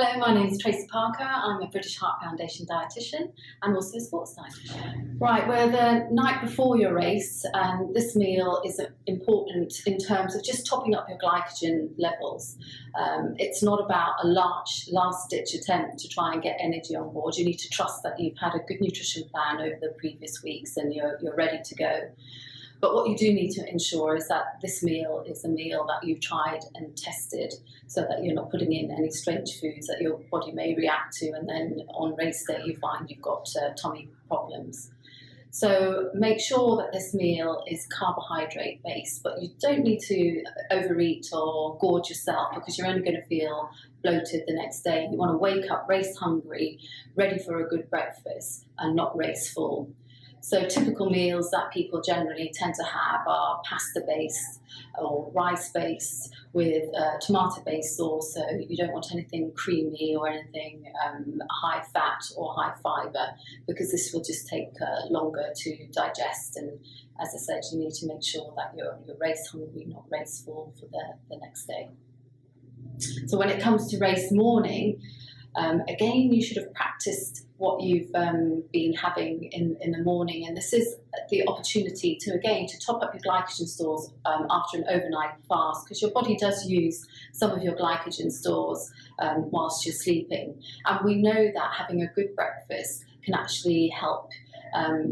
Hello, my name is Tracy Parker. I'm a British Heart Foundation dietitian and also a sports dietitian. Right, we're the night before your race, and this meal is important in terms of just topping up your glycogen levels. It's not about a last-ditch attempt to try and get energy on board. You need to trust that you've had a good nutrition plan over the previous weeks and you're ready to go. But what you do need to ensure is that this meal is a meal that you've tried and tested, so that you're not putting in any strange foods that your body may react to, and then on race day you find you've got tummy problems. So make sure that this meal is carbohydrate based, but you don't need to overeat or gorge yourself, because you're only going to feel bloated the next day. You want to wake up race hungry, ready for a good breakfast and not race full. So typical meals that people generally tend to have are pasta-based or rice-based with tomato-based sauce. So you don't want anything creamy or anything high fat or high fibre, because this will just take longer to digest. And as I said, you need to make sure that you're race hungry, not race full for the next day. So when it comes to race morning, again, you should have practiced what you've been having in the morning, and this is the opportunity to top up your glycogen stores after an overnight fast, because your body does use some of your glycogen stores whilst you're sleeping, and we know that having a good breakfast can actually help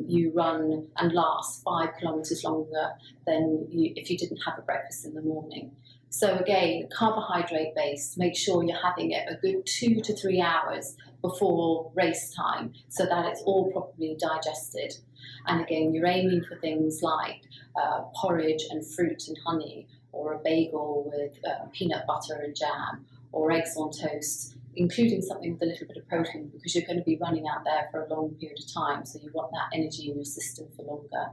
you run and last 5 kilometres longer than if you didn't have a breakfast in the morning. So again, carbohydrate based, make sure you're having it a good 2 to 3 hours before race time, so that it's all properly digested. And again, you're aiming for things like porridge and fruit and honey, or a bagel with peanut butter and jam, or eggs on toast, including something with a little bit of protein, because you're going to be running out there for a long period of time, so you want that energy in your system for longer.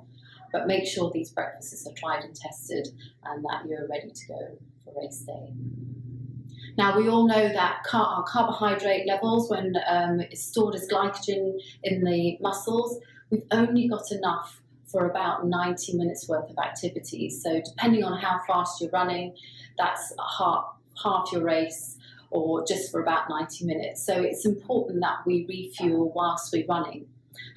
But make sure these breakfasts are tried and tested and that you're ready to go for race day. Now, we all know that our carbohydrate levels, when it's stored as glycogen in the muscles, we've only got enough for about 90 minutes worth of activities. So depending on how fast you're running, that's half your race, or just for about 90 minutes. So it's important that we refuel whilst we're running.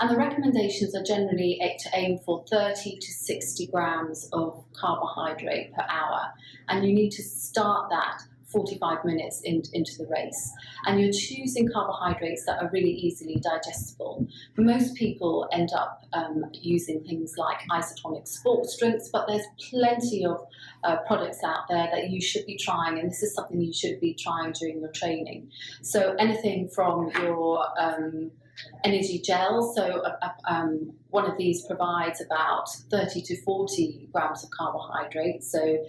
And the recommendations are generally to aim for 30 to 60 grams of carbohydrate per hour. And you need to start that 45 minutes into the race. And you're choosing carbohydrates that are really easily digestible. Most people end up using things like isotonic sports drinks, but there's plenty of products out there that you should be trying, and this is something you should be trying during your training. So anything from your energy gels, so one of these provides about 30 to 40 grams of carbohydrates, so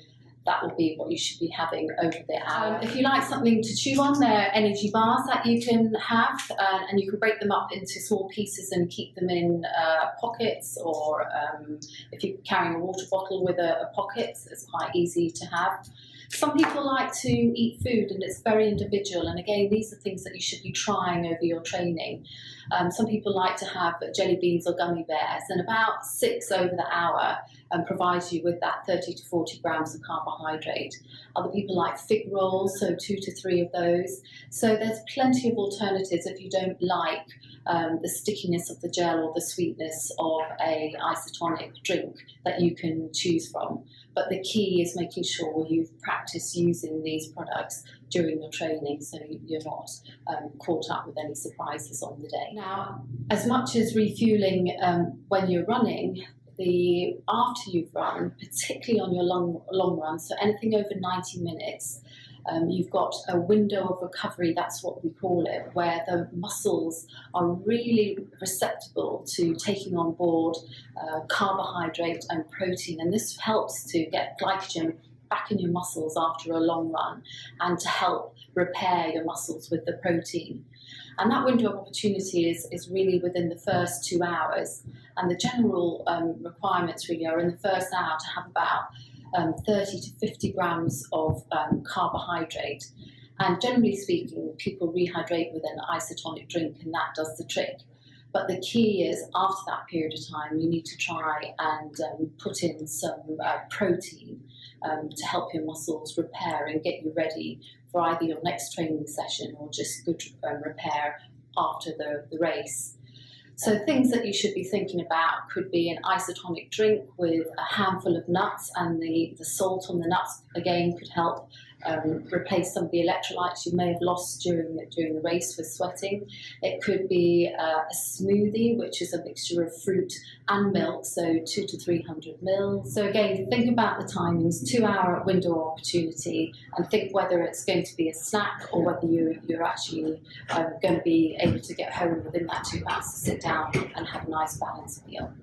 that will be what you should be having over the hour. If you like something to chew on, there are energy bars that you can have, and you can break them up into small pieces and keep them in pockets, or if you're carrying a water bottle with a pocket, it's quite easy to have. Some people like to eat food, and it's very individual, and again, these are things that you should be trying over your training. Some people like to have jelly beans or gummy bears, and about 6 over the hour provides you with that 30 to 40 grams of carbohydrate. Other people like fig rolls, so 2 to 3 of those. So there's plenty of alternatives if you don't like the stickiness of the gel or the sweetness of a isotonic drink that you can choose from. But the key is making sure you've practiced using these products during your training, so you're not caught up with any surprises on the day. Now, as much as refueling when you're running, after you've run, particularly on your long run, so anything over 90 minutes, you've got a window of recovery, that's what we call it, where the muscles are really receptible to taking on board carbohydrate and protein, and this helps to get glycogen back in your muscles after a long run and to help repair your muscles with the protein. And that window of opportunity is really within the first 2 hours, and the general requirements really are in the first hour to have about 30 to 50 grams of carbohydrate. And generally speaking, people rehydrate with an isotonic drink, and that does the trick. But the key is, after that period of time, you need to try and put in some protein to help your muscles repair and get you ready for either your next training session or just good repair after the race. So things that you should be thinking about could be an isotonic drink with a handful of nuts, and the salt on the nuts again could help replace some of the electrolytes you may have lost during the race with sweating. It could be a smoothie, which is a mixture of fruit and milk, so 200 to 300 mils. So again, think about the timings, 2-hour window of opportunity, and think whether it's going to be a snack or whether you're actually going to be able to get home within that 2 hours to sit down and have a nice balanced meal.